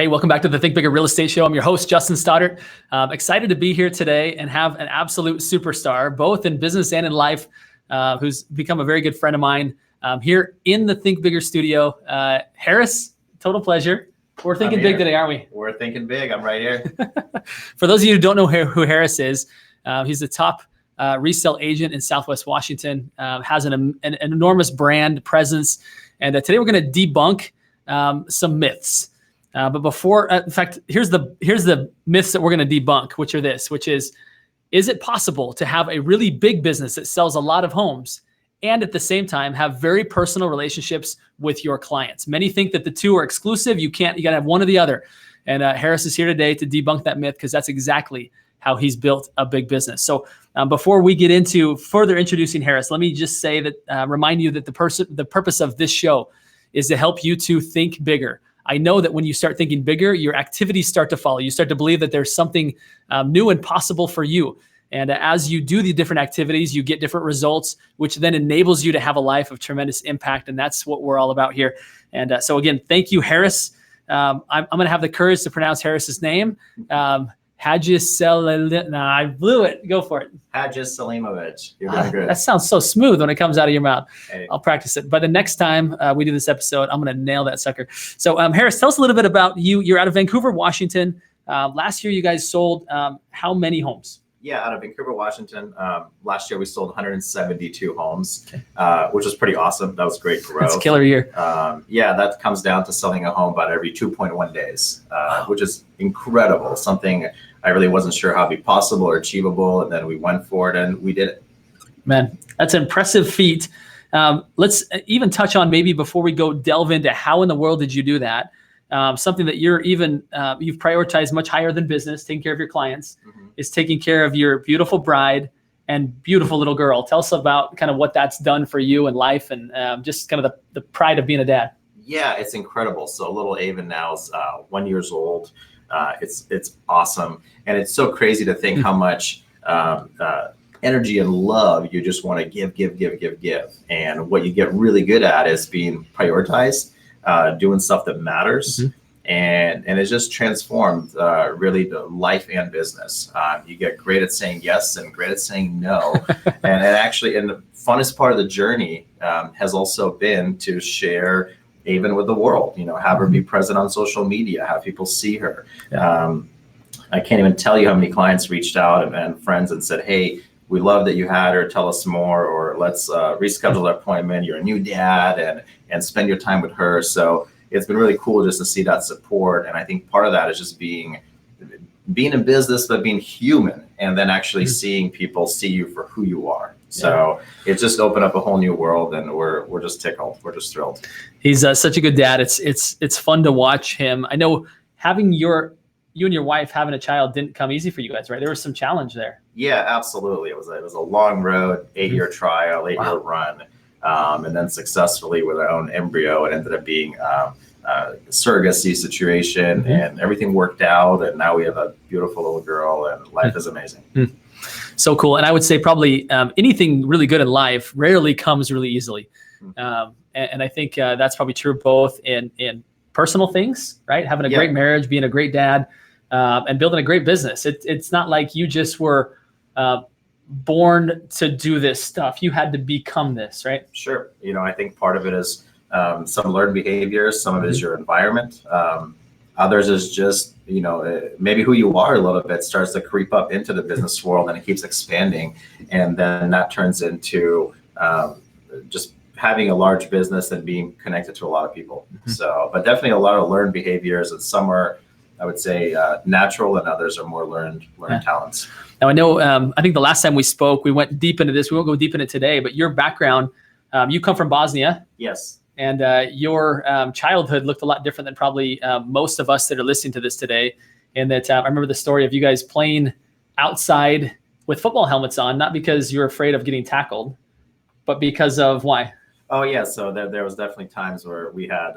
Hey, welcome back to the Think Bigger Real Estate Show. I'm your host, Justin Stoddart. Excited to be here today and have an absolute superstar, both in business and in life, who's become a very good friend of mine here in the Think Bigger studio. Harris, total pleasure. We're thinking big today, aren't we? We're thinking big. I'm right here. For those of you who don't know who Harris is, he's the top resale agent in Southwest Washington, has an enormous brand presence. And today we're going to debunk some myths. But before, in fact, here's the myths that we're going to debunk, which is it possible to have a really big business that sells a lot of homes and at the same time have very personal relationships with your clients? Many think that the two are exclusive. You got to have one or the other. And Harris is here today to debunk that myth, because that's exactly how he's built a big business. So before we get into further introducing Harris, let me just say that, remind you that the purpose of this show is to help you to think bigger. I know that when you start thinking bigger, your activities start to follow. You start to believe that there's something new and possible for you. And as you do the different activities, you get different results, which then enables you to have a life of tremendous impact. And that's what we're all about here. And so again, thank you, Haris. I'm going to have the courage to pronounce Harris's name. Hadziselimovic. No, I blew it. Go for it. Hadziselimovic. You're doing good. That sounds so smooth when it comes out of your mouth. Hey. I'll practice it. But the next time we do this episode, I'm going to nail that sucker. So Harris, tell us a little bit about you. You're out of Vancouver, Washington. Last year, you guys sold how many homes? Yeah, out of Vancouver, Washington. Last year, we sold 172 homes, which was pretty awesome. That was great growth. It's a killer year. Yeah, that comes down to selling a home about every 2.1 days, which is incredible. Something I really wasn't sure how it'd be possible or achievable. And then we went for it and we did it. Man, that's an impressive feat. Let's even touch on, maybe before we go delve into how in the world did you do that? Something that you've prioritized much higher than business, taking care of your clients, is taking care of your beautiful bride and beautiful little girl. Tell us about kind of what that's done for you in life and just kind of the pride of being a dad. Yeah, it's incredible. So little Avon now is 1 year old. It's awesome. And it's so crazy to think how much energy and love you just want to give. And what you get really good at is being prioritized, doing stuff that matters. And it's just transformed really the life and business. You get great at saying yes and great at saying no. and the funnest part of the journey has also been to share even with the world, have her be present on social media, have people see her. I can't even tell you how many clients reached out and friends and said, hey, we love that you had her, tell us more, or let's reschedule that appointment. You're a new dad and spend your time with her. So it's been really cool just to see that support. And I think part of that is just being in business, but being human, and then actually seeing people see you for who you are. So it's just opened up a whole new world, and we're just tickled. We're just thrilled. He's such a good dad. It's fun to watch him. I know having you and your wife having a child didn't come easy for you guys, right? There was some challenge there. Yeah, absolutely. It was a long road, 8-year trial, 8-year run, and then successfully with our own embryo, it ended up being a surrogacy situation, and everything worked out. And now we have a beautiful little girl, and life is amazing. So cool. And I would say probably anything really good in life rarely comes really easily. And I think that's probably true both in personal things, right? Having a great marriage, being a great dad, and building a great business. It's not like you just were born to do this stuff. You had to become this, right? Sure. I think part of it is some learned behaviors. Some of it is your environment. Others is just, maybe who you are a little bit starts to creep up into the business world, and it keeps expanding. And then that turns into just having a large business and being connected to a lot of people. So, but definitely a lot of learned behaviors, and some are, I would say, natural, and others are more learned talents. Now, I know, I think the last time we spoke, we went deep into this. We won't go deep into it today, but your background, you come from Bosnia. Yes. And your childhood looked a lot different than probably most of us that are listening to this today. And that I remember the story of you guys playing outside with football helmets on, not because you're afraid of getting tackled, but because of why? Oh yeah, so there was definitely times where we had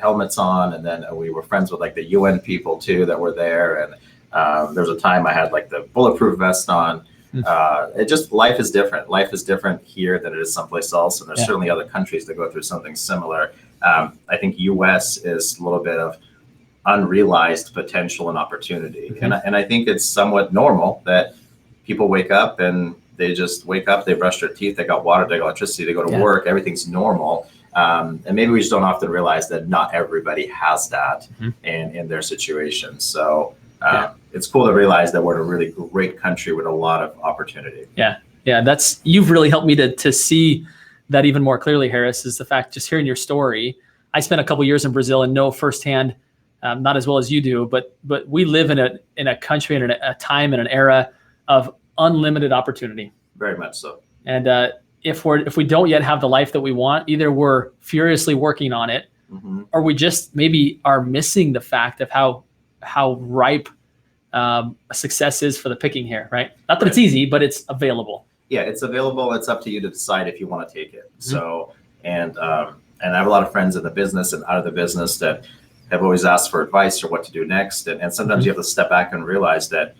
helmets on, and then we were friends with like the UN people too that were there, and there was a time I had like the bulletproof vest on. Life is different. Life is different here than it is someplace else, and there's certainly other countries that go through something similar. I think US is a little bit of unrealized potential and opportunity. And I think it's somewhat normal that people wake up and they just wake up, they brush their teeth, they got water, they got electricity, they go to work, everything's normal. And maybe we just don't often realize that not everybody has that in their situation. So it's cool to realize that we're in a really great country with a lot of opportunity. Yeah, you've really helped me to see that even more clearly, Haris, is the fact, just hearing your story. I spent a couple years in Brazil and know firsthand, not as well as you do, but we live in a country and a time and an era of unlimited opportunity. Very much so. And if we don't yet have the life that we want, either we're furiously working on it, or we just maybe are missing the fact of how ripe success is for the picking here, right? Not that it's easy, but it's available. Yeah, it's available. It's up to you to decide if you want to take it. So, and I have a lot of friends in the business and out of the business that have always asked for advice or what to do next. And sometimes you have to step back and realize that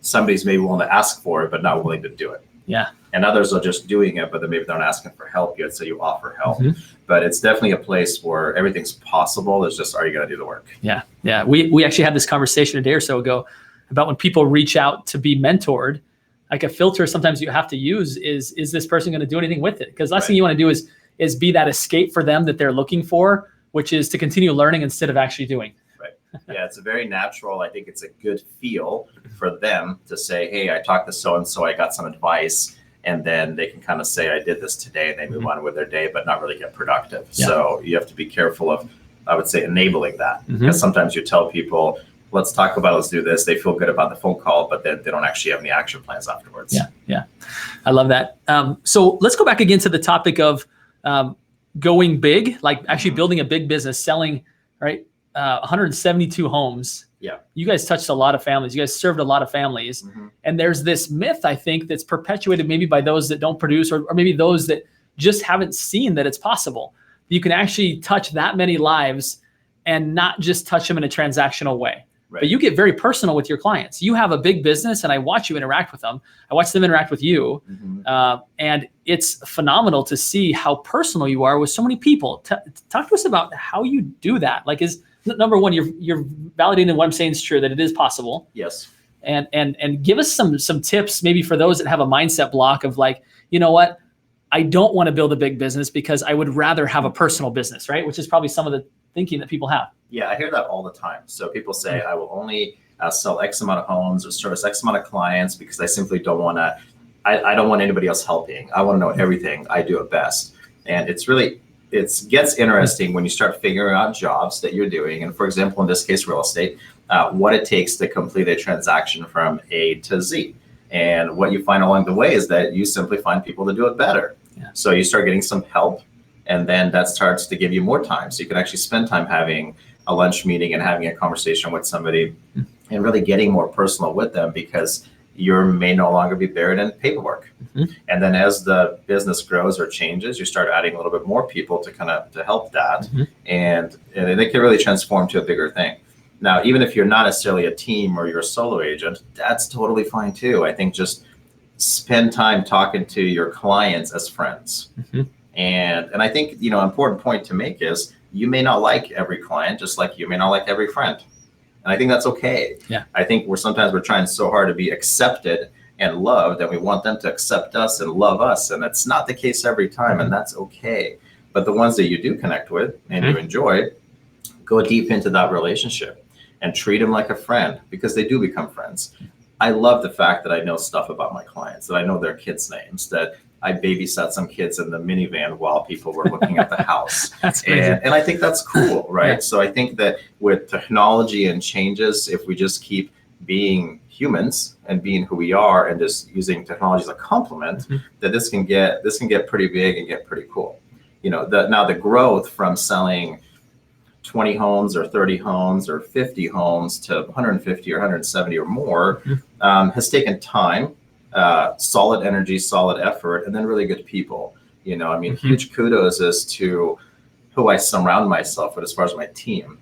somebody's maybe willing to ask for it, but not willing to do it. Yeah. And others are just doing it, but then maybe they're not asking for help yet. So you offer help. But it's definitely a place where everything's possible. It's just, are you going to do the work? Yeah. Yeah. We actually had this conversation a day or so ago about when people reach out to be mentored. Like, a filter sometimes you have to use is this person going to do anything with it? Because last thing you want to do is be that escape for them that they're looking for, which is to continue learning instead of actually doing. Right. Yeah, it's a very natural. I think it's a good feel for them to say, hey, I talked to so-and-so, I got some advice. And then they can kind of say, I did this today, and they move on with their day, but not really get productive. Yeah. So you have to be careful of, I would say, enabling that. Because sometimes you tell people, let's talk about it, let's do this. They feel good about the phone call, but then they don't actually have any action plans afterwards. Yeah, yeah. I love that. So let's go back again to the topic of going big, like actually building a big business, selling, right? 172 homes. Yeah. You guys touched a lot of families. You guys served a lot of families. And there's this myth, I think, that's perpetuated maybe by those that don't produce, or maybe those that just haven't seen that it's possible. You can actually touch that many lives and not just touch them in a transactional way. Right. But you get very personal with your clients. You have a big business, and I watch you interact with them. I watch them interact with you. And it's phenomenal to see how personal you are with so many people. Talk to us about how you do that. Like, is number one, you're validating what I'm saying is true, that it is possible. Yes. And give us some tips maybe for those that have a mindset block of like, you know what, I don't want to build a big business because I would rather have a personal business, right? Which is probably some of the thinking that people have. Yeah, I hear that all the time. So people say, I will only sell X amount of homes or service X amount of clients because I simply don't want to, I don't want anybody else helping. I want to know everything. I do it best. And it gets interesting when you start figuring out jobs that you're doing. And for example, in this case, real estate, what it takes to complete a transaction from A to Z. And what you find along the way is that you simply find people to do it better. Yeah. So you start getting some help, and then that starts to give you more time. So you can actually spend time having a lunch meeting and having a conversation with somebody and really getting more personal with them, because you may no longer be buried in paperwork. And then as the business grows or changes, you start adding a little bit more people to help that. And it can really transform to a bigger thing. Now, even if you're not necessarily a team or you're a solo agent, that's totally fine too. I think just spend time talking to your clients as friends. And I think, an important point to make is you may not like every client, just like you may not like every friend. And I think that's okay. Yeah. I think we're trying so hard to be accepted and loved, and we want them to accept us and love us. And that's not the case every time, and that's okay. But the ones that you do connect with and you enjoy, go deep into that relationship and treat them like a friend, because they do become friends. I love the fact that I know stuff about my clients, that I know their kids' names, that I babysat some kids in the minivan while people were looking at the house. That's crazy. And I think that's cool, right? Yeah. So I think that with technology and changes, if we just keep being humans and being who we are and just using technology as a complement, that this can get pretty big and get pretty cool. Now the growth from selling 20 homes or 30 homes or 50 homes to 150 or 170 or more has taken time. Solid energy, solid effort, and then really good people. Huge kudos as to who I surround myself with as far as my team.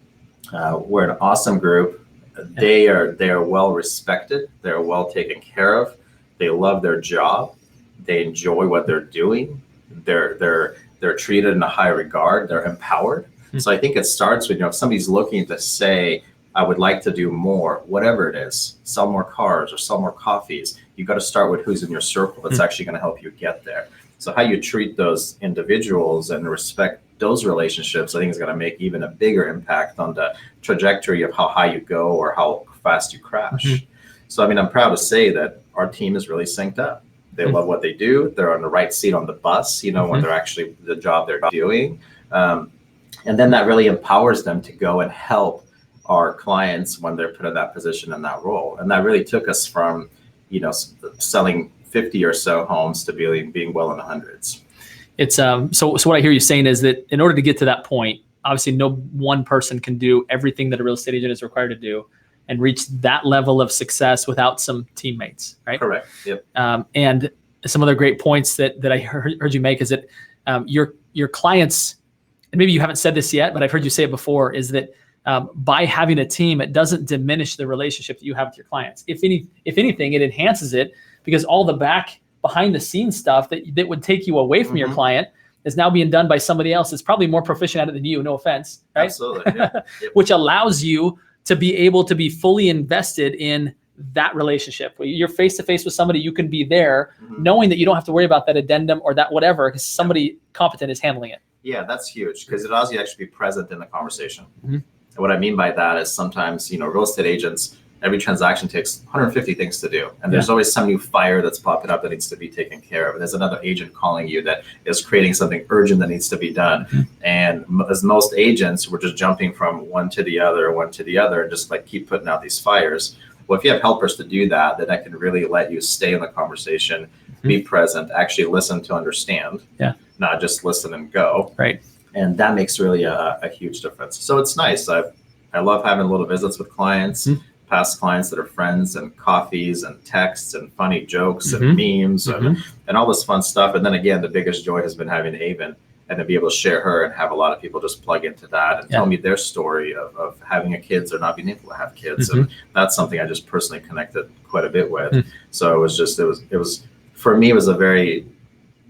We're an awesome group. They are well respected. They're well taken care of. They love their job. They enjoy what they're doing. They're treated in a high regard. They're empowered. So I think it starts with, if somebody's looking to say, I would like to do more, whatever it is, sell more cars or sell more coffees, you got to start with who's in your circle that's actually going to help you get there. So how you treat those individuals and respect those relationships, I think is going to make even a bigger impact on the trajectory of how high you go or how fast you crash. So, I mean, I'm proud to say that our team is really synced up. They love what they do. They're on the right seat on the bus, when they're actually the job they're doing. And then that really empowers them to go and help our clients when they're put in that position and that role. And that really took us from, selling 50 or so homes to being well in the hundreds. It's so what I hear you saying is that in order to get to that point, obviously no one person can do everything that a real estate agent is required to do and reach that level of success without some teammates, right? Correct. Yep. And some other great points that I heard you make is that your clients, and maybe you haven't said this yet, but I've heard you say it before, is that by having a team, it doesn't diminish the relationship that you have with your clients. If anything, it enhances it, because all the behind the scenes stuff that would take you away from your client is now being done by somebody else that's probably more proficient at it than you, no offense, right? Absolutely. Yeah. Yep. Which allows you to be able to be fully invested in that relationship. Where you're face to face with somebody, you can be there knowing that you don't have to worry about that addendum or that whatever, because somebody competent is handling it. Yeah, that's huge, because it allows you to actually be present in the conversation. And what I mean by that is sometimes, real estate agents, every transaction takes 150 things to do. And there's always some new fire that's popping up that needs to be taken care of. And there's another agent calling you that is creating something urgent that needs to be done. And as most agents, we're just jumping from one to the other, and just like keep putting out these fires. Well, if you have helpers to do that, then that can really let you stay in the conversation, be present, actually listen to understand, not just listen and go. Right. And that makes really a huge difference. So it's nice. I love having little visits with clients, past clients that are friends, and coffees and texts and funny jokes and memes and all this fun stuff. And then again, the biggest joy has been having Avon and to be able to share her and have a lot of people just plug into that and tell me their story of having a kids or not being able to have kids. And that's something I just personally connected quite a bit with. So it was for me, it was a very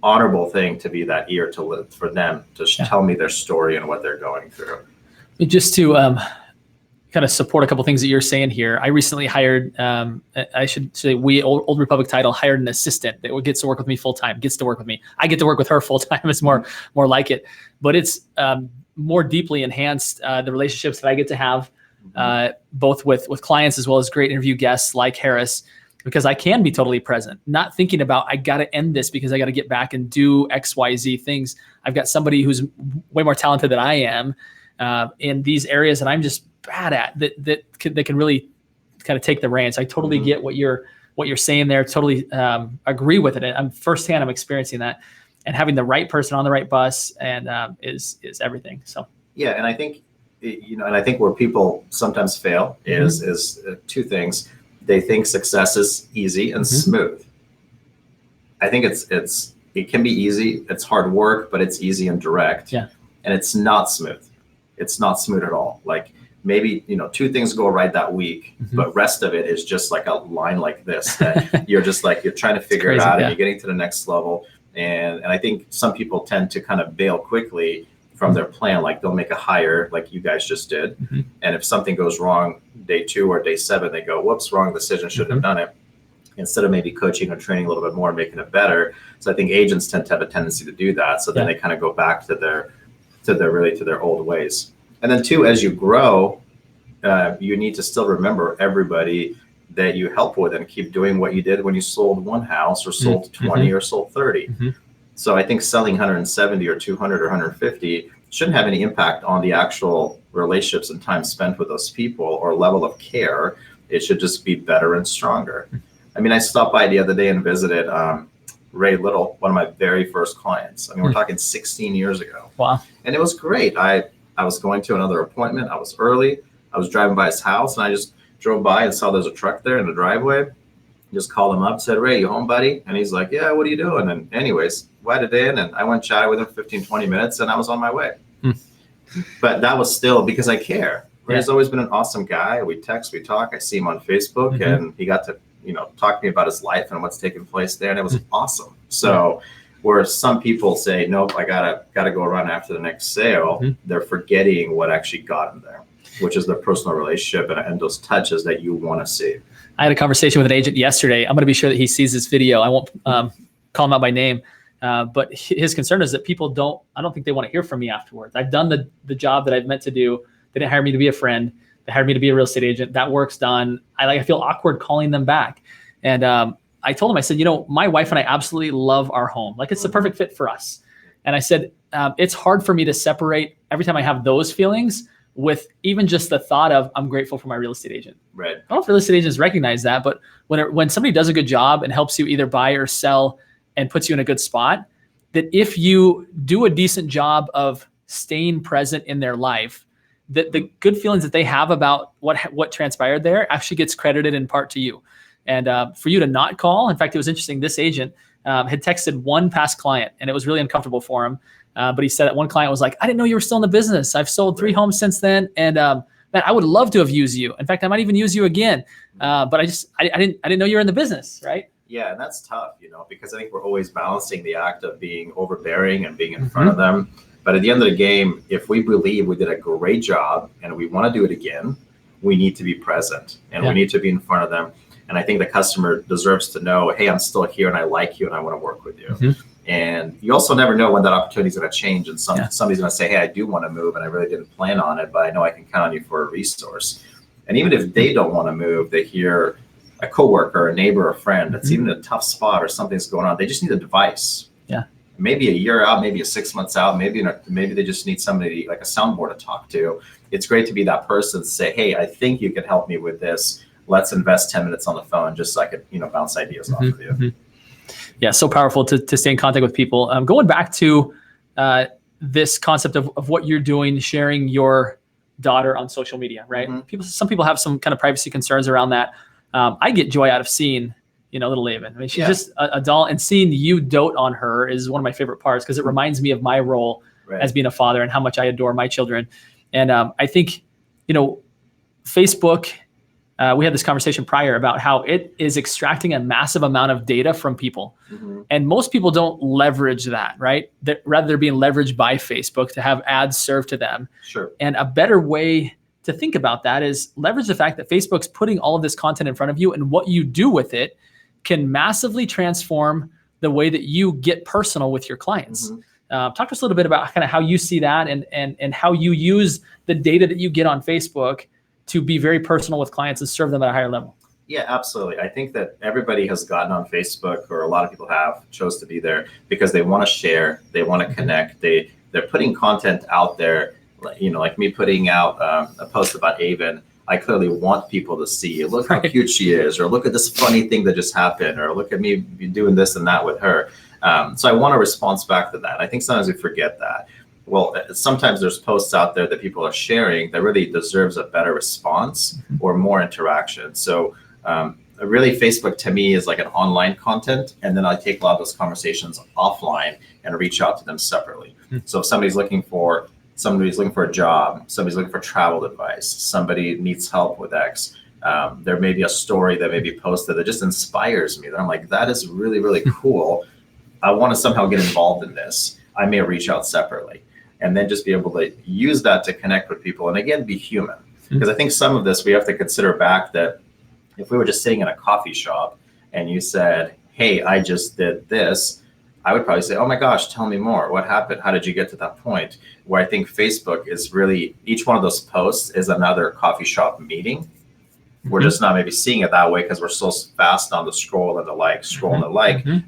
honorable thing to be that ear to live for them to tell me their story and what they're going through. Just to kind of support a couple things that you're saying here, I recently hired, I should say Old Republic title, hired an assistant that gets to work with me full time, gets to work with me. I get to work with her full time. It's more like it, but it's more deeply enhanced the relationships that I get to have both with clients as well as great interview guests like Haris, because I can be totally present, not thinking about, I got to end this because I got to get back and do X, Y, Z things. I've got somebody who's way more talented than I am in these areas that I'm just bad at, that can really kind of take the reins. I totally get what you're saying there. Totally agree with it. I'm firsthand. I'm experiencing that, and having the right person on the right bus and is everything. So yeah, and I think and I think where people sometimes fail is two things. They think success is easy and smooth. I think it can be easy. It's hard work, but it's easy and direct. Yeah, and it's not smooth. It's not smooth at all. Like maybe, two things go right that week, but rest of it is just like a line like this that you're just like, you're trying to figure it out and you're getting to the next level. And I think some people tend to kind of bail quickly from their plan. Like they'll make a hire like you guys just did. And if something goes wrong day 2 or day 7, they go, whoops, wrong decision, shouldn't have done it. Instead of maybe coaching or training a little bit more and making it better. So I think agents tend to have a tendency to do that. So then they kind of go back to their old ways. And then 2, as you grow, you need to still remember everybody that you help with and keep doing what you did when you sold one house or sold 20 or sold 30. So I think selling 170 or 200 or 150 shouldn't have any impact on the actual relationships and time spent with those people or level of care. It should just be better and stronger. I mean, I stopped by the other day and visited Ray Little, one of my very first clients. I mean, we're talking 16 years ago. Wow. And it was great. I was going to another appointment. I was early. I was driving by his house and I just drove by and saw there's a truck there in the driveway. Just called him up, said, Ray, you home, buddy? And he's like, yeah, what are you doing? And anyways, invited in and I went chatted with him 15, 20 minutes and I was on my way. But that was still because I care. Ray's always been an awesome guy. We text, we talk. I see him on Facebook and he got to, talk to me about his life and what's taking place there. And it was awesome. So Where some people say, nope, I gotta go run after the next sale. They're forgetting what actually got them there, which is the personal relationship and those touches that you want to see. I had a conversation with an agent yesterday. I'm going to be sure that he sees this video. I won't call him out by name, but his concern is that people I don't think they want to hear from me afterwards. I've done the job that I've meant to do. They didn't hire me to be a friend. They hired me to be a real estate agent. That work's done. I feel awkward calling them back. And I told him, I said, my wife and I absolutely love our home. Like, it's the perfect fit for us. And I said, it's hard for me to separate every time I have those feelings with even just the thought of, I'm grateful for my real estate agent. Right. I don't know if real estate agents recognize that, but when somebody does a good job and helps you either buy or sell and puts you in a good spot, that if you do a decent job of staying present in their life, that the good feelings that they have about what transpired there actually gets credited in part to you. And for you to not call, in fact, it was interesting. This agent had texted one past client, and it was really uncomfortable for him. But he said that one client was like, I didn't know you were still in the business. I've sold 3 homes since then. And man, I would love to have used you. In fact, I might even use you again. But I didn't know you were in the business, right? Yeah, and that's tough, because I think we're always balancing the act of being overbearing and being in front of them. But at the end of the game, if we believe we did a great job and we want to do it again, we need to be present and we need to be in front of them. And I think the customer deserves to know, hey, I'm still here and I like you and I want to work with you. And you also never know when that opportunity is going to change. And somebody's going to say, hey, I do want to move and I really didn't plan on it, but I know I can count on you for a resource. And even if they don't want to move, they hear a coworker, a neighbor, a friend that's even in a tough spot or something's going on. They just need advice. Yeah. Maybe a year out, maybe 6 months out, maybe they just need somebody like a soundboard to talk to. It's great to be that person to say, hey, I think you can help me with this. Let's invest 10 minutes on the phone just so I could, bounce ideas off of you. Yeah, so powerful to stay in contact with people. Going back to this concept of what you're doing, sharing your daughter on social media, right? Some people have some kind of privacy concerns around that. I get joy out of seeing, little Avon. I mean, she's just a doll, and seeing you dote on her is one of my favorite parts because it reminds me of my role as being a father and how much I adore my children. And I think, Facebook. We had this conversation prior about how it is extracting a massive amount of data from people. And most people don't leverage that, right? Rather, they're being leveraged by Facebook to have ads served to them. Sure. And a better way to think about that is leverage the fact that Facebook's putting all of this content in front of you, and what you do with it can massively transform the way that you get personal with your clients. Talk to us a little bit about kind of how you see that and how you use the data that you get on Facebook to be very personal with clients and serve them at a higher level. Yeah, absolutely. I think that everybody has gotten on Facebook, or a lot of people chose to be there because they want to share, they want to connect. They're putting content out there, like me putting out a post about Avon. I clearly want people to see, look how cute she is, or look at this funny thing that just happened, or look at me doing this and that with her. So I want a response back to that. I think sometimes we forget that. Well, sometimes there's posts out there that people are sharing that really deserves a better response or more interaction. So really, Facebook to me is like an online content, and then I take a lot of those conversations offline and reach out to them separately. So if somebody's looking for a job, somebody's looking for travel advice, somebody needs help with X, there may be a story that may be posted that just inspires me. That I'm like, that is really, really cool. I want to somehow get involved in this. I may reach out separately. And then just be able to use that to connect with people. And again, be human. Because I think some of this, we have to consider back that if we were just sitting in a coffee shop and you said, hey, I just did this, I would probably say, oh my gosh, tell me more. What happened? How did you get to that point? Where I think Facebook is really, each one of those posts is another coffee shop meeting. We're just not maybe seeing it that way because we're so fast on the scroll and the like,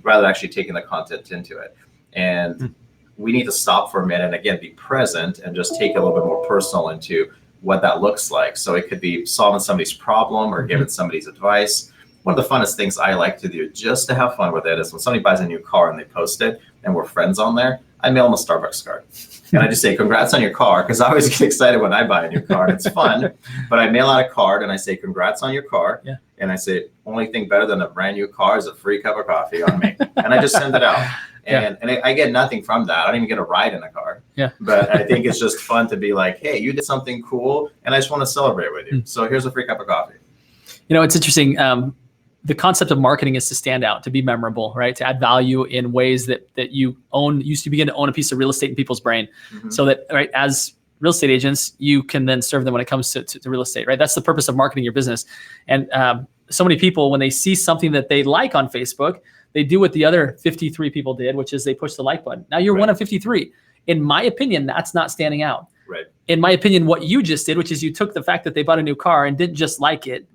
rather than actually taking the content into it. And we need to stop for a minute and again, be present and just take a little bit more personal into what that looks like. So it could be solving somebody's problem or giving somebody's advice. One of the funnest things I like to do just to have fun with it is when somebody buys a new car and they post it and we're friends on there, I mail them a Starbucks card. And I just say, congrats on your car, because I always get excited when I buy a new car. It's fun, but I mail out a card and I say, congrats on your car. And I say, only thing better than a brand new car is a free cup of coffee on me. And I just send it out. And I get nothing from that. I don't even get a ride in a car. But I think it's just fun to be like, hey, you did something cool and I just want to celebrate with you. So here's a free cup of coffee. It's interesting. the concept of marketing is to stand out, to be memorable, right? To add value in ways that you begin to own a piece of real estate in people's brain, so that, right, as real estate agents, you can then serve them when it comes to real estate, right? That's the purpose of marketing your business. And so many people, when they see something that they like on Facebook, they do what the other 53 people did, which is they push the like button. Now you're one of 53. In my opinion, that's not standing out. Right. In my opinion, what you just did, which is you took the fact that they bought a new car and didn't just like it,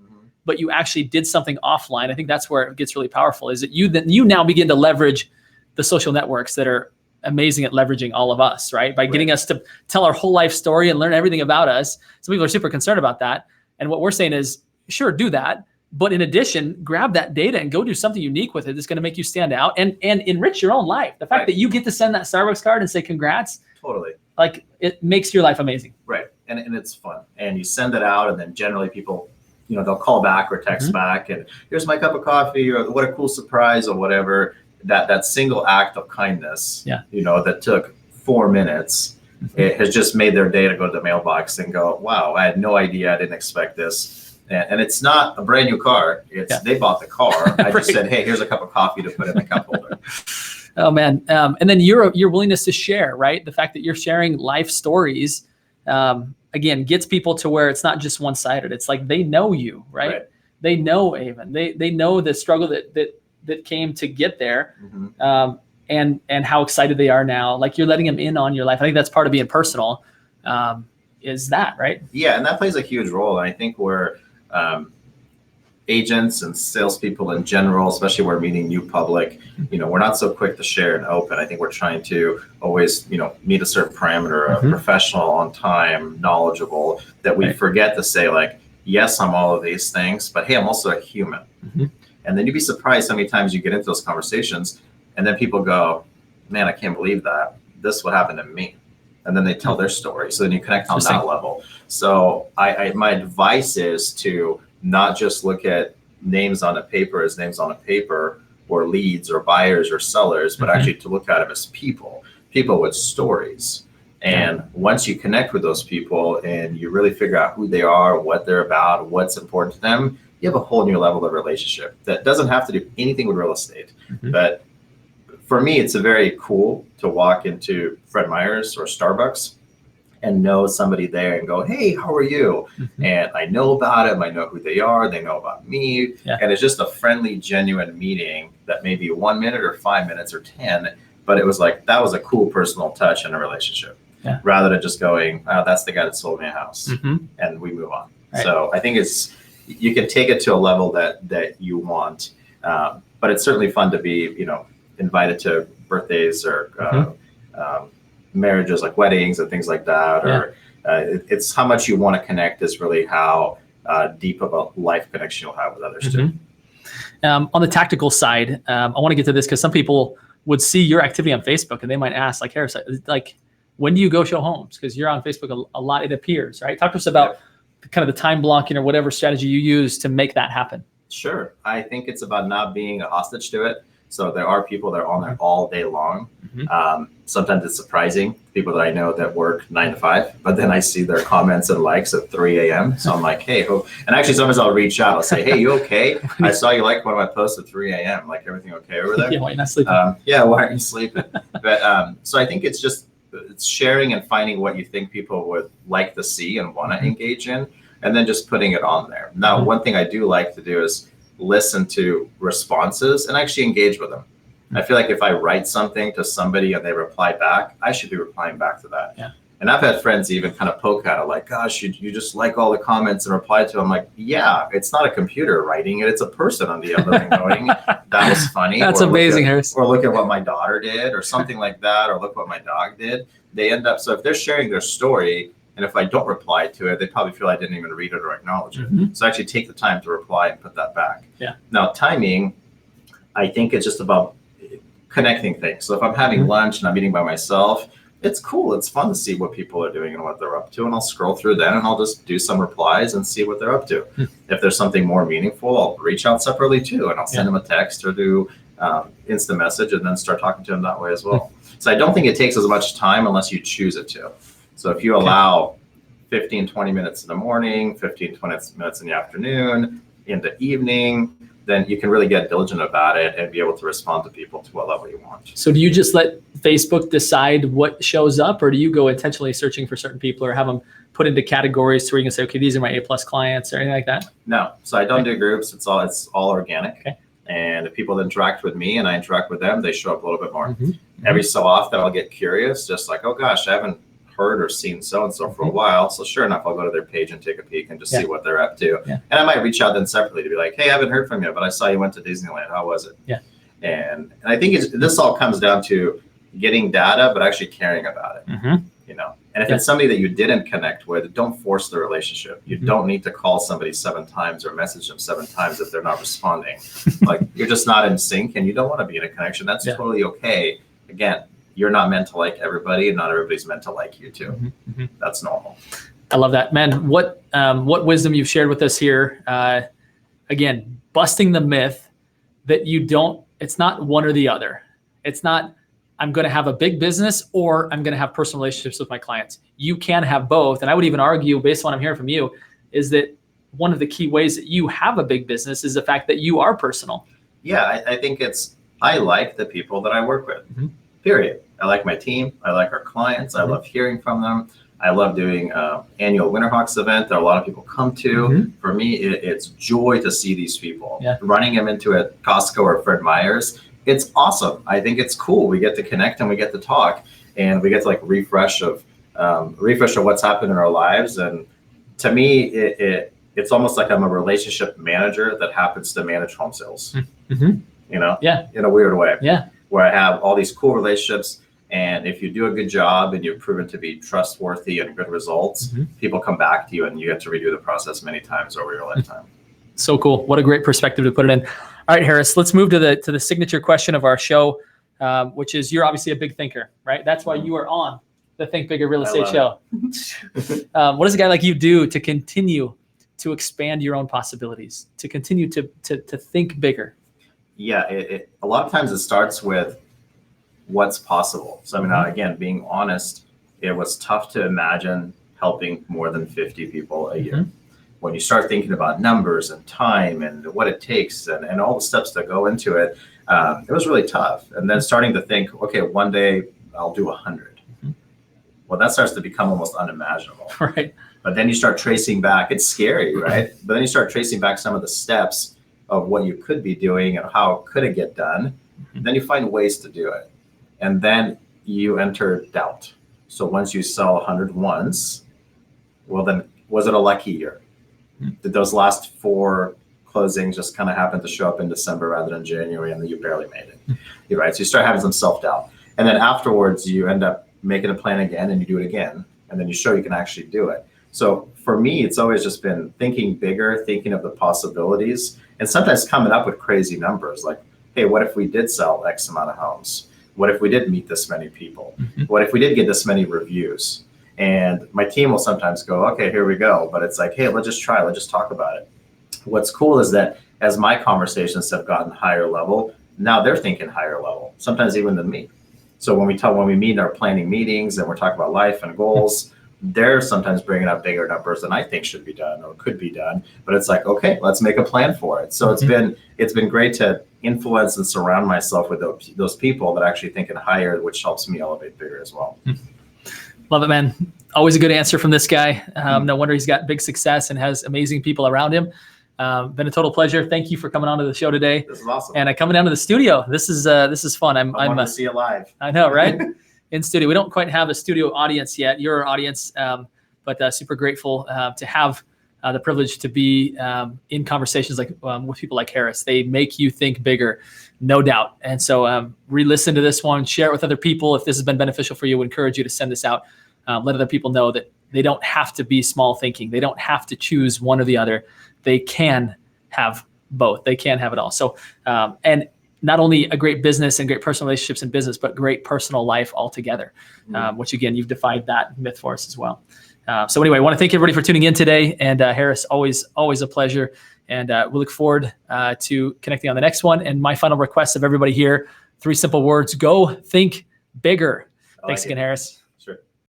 but you actually did something offline. I think that's where it gets really powerful, is that you now begin to leverage the social networks that are amazing at leveraging all of us, right? By getting us to tell our whole life story and learn everything about us. Some people are super concerned about that. And what we're saying is, sure, do that. But in addition, grab that data and go do something unique with it that's going to make you stand out and enrich your own life. The fact that you get to send that Starbucks card and say congrats. Totally. Like, it makes your life amazing. Right. And it's fun. And you send it out, and then generally people, they'll call back or text back, and here's my cup of coffee, or what a cool surprise, or whatever. That single act of kindness, that took 4 minutes, it has just made their day to go to the mailbox and go, wow, I had no idea. I didn't expect this. And it's not a brand new car. It's they bought the car. I just said, hey, here's a cup of coffee to put in the cup holder. Oh man. And then your willingness to share, right? The fact that you're sharing life stories, again, gets people to where it's not just one-sided. It's like they know you, right? They know Avon. They know the struggle that came to get there, and how excited they are now. Like, you're letting them in on your life. I think that's part of being personal, is that, right? Yeah, and that plays a huge role. And I think we're agents and salespeople in general, especially when we're meeting new public, we're not so quick to share and open. I think we're trying to always, meet a certain parameter of professional, on time, knowledgeable, that we forget to say, like, yes, I'm all of these things, but hey, I'm also a human. And then you'd be surprised how many times you get into those conversations, and then people go, man, I can't believe that. This is what happened to me. And then they tell their story. So then you connect on that level. So my advice is to not just look at names on a paper as names on a paper, or leads or buyers or sellers, but actually to look at them as people with stories. And once you connect with those people and you really figure out who they are, what they're about, what's important to them, you have a whole new level of relationship that doesn't have to do anything with real estate. But for me, it's very cool to walk into Fred Meyer's or Starbucks and know somebody there and go, hey, how are you? And I know about them. I know who they are. They know about me. And it's just a friendly, genuine meeting that may be 1 minute or 5 minutes or 10, but it was like, that was a cool personal touch in a relationship, rather than just going, oh, that's the guy that sold me a house, and we move on. So I think you can take it to a level that you want, but it's certainly fun to be, invited to birthdays or marriages, like weddings and things like that, or it's how much you want to connect is really how deep of a life connection you'll have with others too. On the tactical side, I want to get to this because some people would see your activity on Facebook and they might ask, like, Haris, like, when do you go show homes? Because you're on Facebook a lot, it appears, right? Talk to us about kind of the time blocking or whatever strategy you use to make that happen. Sure. I think it's about not being a hostage to it. So there are people that are on there all day long. Sometimes it's surprising, people that I know that work 9 to 5, but then I see their comments and likes at 3 a.m. So I'm like, hey, and actually sometimes I'll reach out. I'll say, hey, you okay? I saw you like one of my posts at 3 a.m. Like, everything okay over there? Yeah, why are you not sleeping? Why aren't you sleeping? But so I think it's sharing and finding what you think people would like to see and want to engage in, and then just putting it on there. Now, one thing I do like to do is listen to responses and actually engage with them. I feel like if I write something to somebody and they reply back, I should be replying back to that. And I've had friends even kind of poke at it, like, gosh, you just like all the comments and reply to them. I'm like, yeah, it's not a computer writing it. It's a person on the other end going, that was funny. That's amazing, Haris. Or look at what my daughter did or something like that, or look what my dog did. They end up, so if they're sharing their story, and if I don't reply to it, they probably feel I didn't even read it or acknowledge it. So actually take the time to reply and put that back. Now, timing, I think it's just about connecting things. So if I'm having lunch and I'm eating by myself, it's cool. It's fun to see what people are doing and what they're up to. And I'll scroll through then and I'll just do some replies and see what they're up to. If there's something more meaningful, I'll reach out separately too. And I'll send them a text or do instant message and then start talking to them that way as well. So I don't think it takes as much time unless you choose it to. So if you allow 15, 20 minutes in the morning, 15, 20 minutes in the afternoon, in the evening, then you can really get diligent about it and be able to respond to people to what level you want. So do you just let Facebook decide what shows up, or do you go intentionally searching for certain people, or have them put into categories where you can say, okay, these are my A+ clients or anything like that? No, so I don't do groups. It's all organic. Okay. And if people interact with me and I interact with them, they show up a little bit more. Mm-hmm. Every so often I'll get curious, just like, oh gosh, I haven't heard or seen so-and-so for a while. So sure enough, I'll go to their page and take a peek and just see what they're up to. Yeah. And I might reach out then separately to be like, hey, I haven't heard from you, but I saw you went to Disneyland. How was it? Yeah. And I think this all comes down to getting data, but actually caring about it. You know, and if it's somebody that you didn't connect with, don't force the relationship. You don't need to call somebody 7 times or message them 7 times if they're not responding. Like, you're just not in sync and you don't want to be in a connection. That's totally okay. Again, you're not meant to like everybody, and not everybody's meant to like you too. That's normal. I love that, man. What wisdom you've shared with us here. Again, busting the myth that it's not one or the other. It's not, I'm going to have a big business or I'm going to have personal relationships with my clients. You can have both. And I would even argue, based on what I'm hearing from you, is that one of the key ways that you have a big business is the fact that you are personal. Yeah, I think I like the people that I work with, period. I like my team. I like our clients. I love hearing from them. I love doing annual Winterhawks event that a lot of people come to. For me, it's joy to see these people. Running them into a Costco or Fred Meyer's, it's awesome. I think it's cool. We get to connect and we get to talk, and we get to like refresh of what's happened in our lives. And to me, it's almost like I'm a relationship manager that happens to manage home sales. You know, in a weird way. Where I have all these cool relationships. And if you do a good job and you've proven to be trustworthy and good results, people come back to you and you get to redo the process many times over your lifetime. So cool. What a great perspective to put it in. All right, Haris, let's move to the signature question of our show, which is, you're obviously a big thinker, right? That's why you are on the Think Bigger Real Estate Show. What does a guy like you do to continue to expand your own possibilities, to continue to think bigger? Yeah, a lot of times it starts with what's possible. So I mean, again, being honest, it was tough to imagine helping more than 50 people a year. When you start thinking about numbers and time and what it takes and all the steps that go into it, it was really tough. And then starting to think, okay, one day I'll do 100. Well, that starts to become almost unimaginable. Right. But then you start tracing back. It's scary, right? But then you start tracing back some of the steps of what you could be doing and how could it get done. Then you find ways to do it. And then you enter doubt. So once you sell 100 once, well, then was it a lucky year? Did those last 4 closings just kind of happen to show up in December rather than January, and then you barely made it? You're right. So you start having some self-doubt. And then afterwards, you end up making a plan again and you do it again. And then you show you can actually do it. So for me, it's always just been thinking bigger, thinking of the possibilities, and sometimes coming up with crazy numbers like, hey, what if we did sell X amount of homes? What if we did meet this many people? What if we did get this many reviews? And my team will sometimes go, okay, here we go. But it's like, hey, let's just try. Let's just talk about it. What's cool is that as my conversations have gotten higher level, now they're thinking higher level, sometimes even than me. So when we meet in our planning meetings and we're talking about life and goals, they're sometimes bringing up bigger numbers than I think should be done or could be done. But it's like, okay, let's make a plan for it. So it's been great to influence and surround myself with those people that actually thinking higher, which helps me elevate bigger as well. Love it, man. Always a good answer from this guy. No wonder he's got big success and has amazing people around him. Been a total pleasure. Thank you for coming on to the show today. This is awesome. And coming down to the studio. This is fun. I'm to see it live. I know, right? In studio. We don't quite have a studio audience yet. You're our audience, but super grateful to have the privilege to be in conversations like with people like Haris. They make you think bigger, no doubt. And so re-listen to this one, share it with other people. If this has been beneficial for you, we encourage you to send this out. Let other people know that they don't have to be small thinking. They don't have to choose one or the other. They can have both. They can have it all. So, and not only a great business and great personal relationships in business, but great personal life altogether, which again, you've defied that myth for us as well. So anyway, I want to thank everybody for tuning in today. And Haris, always a pleasure. And we look forward to connecting on the next one. And my final request of everybody here, 3 simple words: go think bigger. Thanks again, Haris.